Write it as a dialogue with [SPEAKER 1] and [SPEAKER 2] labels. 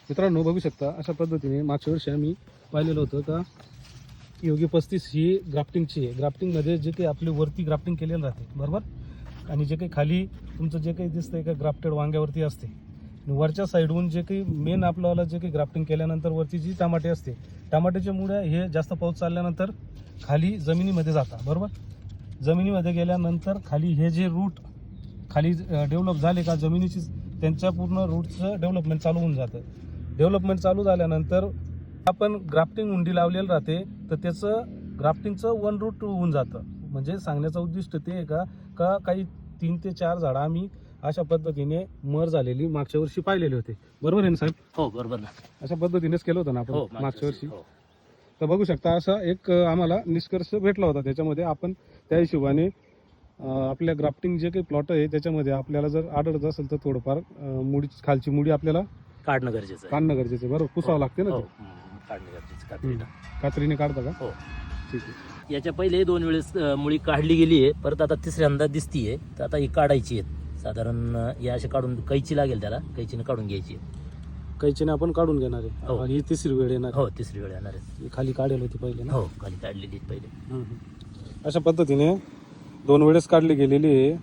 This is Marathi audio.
[SPEAKER 1] मित्रांनो बघू शकता अशा पद्धतीने मागच्या वर्षी आम्ही पाहिलेलं होतं का योगी 35 ही ग्राफ्टिंगची आहे. ग्राफ्टिंगमध्ये जे काही आपली वरती ग्राफ्टिंग केलेलं राहते बरोबर, आणि जे काही खाली तुमचं जे काही दिसतंय का ग्राफ्टेड वांग्यावरती असते, वरच्या साईडहून जे काही मेन आपल्याला जे काही ग्राफ्टिंग केल्यानंतर वरती जी टमाटे असते, टमाट्याच्या मुळे हे जास्त पाऊस चालल्यानंतर खाली जमिनीमध्ये जातात बरोबर. जमिनीमध्ये गेल्यानंतर खाली हे जे रूट खाली डेव्हलप झाले का जमिनीची त्यांच्या पूर्ण रूटचं डेव्हलपमेंट चालू होऊन जातं. डेव्हलपमेंट चालू झाल्यानंतर आपण ग्राफ्टिंग उंडी लावलेलं राहते तर त्याचं ग्राफ्टिंगचं वन रूट होऊन जातं. म्हणजे सांगण्याचं उद्दिष्ट ते आहे का काही 3 ते 4 झाडं आम्ही अशा पद्धतीने मर झालेली मागच्या वर्षी पाहिलेले होते बरोबर आहे ना साहेब?
[SPEAKER 2] हो बरोबर ना.
[SPEAKER 1] अशा पद्धतीनेच केलं होतं ना
[SPEAKER 2] हो
[SPEAKER 1] आपण मागच्या वर्षी.
[SPEAKER 2] हो.
[SPEAKER 1] तर बघू शकता असा एक आम्हाला निष्कर्ष भेटला होता. त्याच्यामध्ये आपण त्या हिशोबाने आपल्या ग्राफ्टिंग जे काही प्लॉट आहे त्याच्यामध्ये आपल्याला जर आढळत असेल तर थोडंफार मुडी खालची मुडी आपल्याला
[SPEAKER 2] काढणं गरजेचं आहे.
[SPEAKER 1] काढणं गरजेचं आहे बरोबर. पुसावं लागते ना
[SPEAKER 2] हो,
[SPEAKER 1] ते
[SPEAKER 2] काढणं गरजेचं कात्रीनं.
[SPEAKER 1] कात्रीने काढता का?
[SPEAKER 2] हो.
[SPEAKER 1] ठीक आहे.
[SPEAKER 2] याच्या पहिले 2 वेळेस मुळी काढली गेली आहे, परत आता तिसऱ्यांदा दिसतीये. तर आता ही काढायची आहे साधारण. या अशी काढून कैची लागेल, त्याला कैचीने काढून घ्यायची आहे.
[SPEAKER 1] कैचीने आपण काढून घेणार आहे
[SPEAKER 2] हो.
[SPEAKER 1] आणि ही तिसरी वेळ येणार आहे.
[SPEAKER 2] हो, तिसरी वेळ येणार आहे.
[SPEAKER 1] ही खाली काढेल होती पहिले ना.
[SPEAKER 2] हो, खाली काढलेली आहे पहिले.
[SPEAKER 1] अशा पद्धतीने 2 वेळेस काढली गेलेली आहे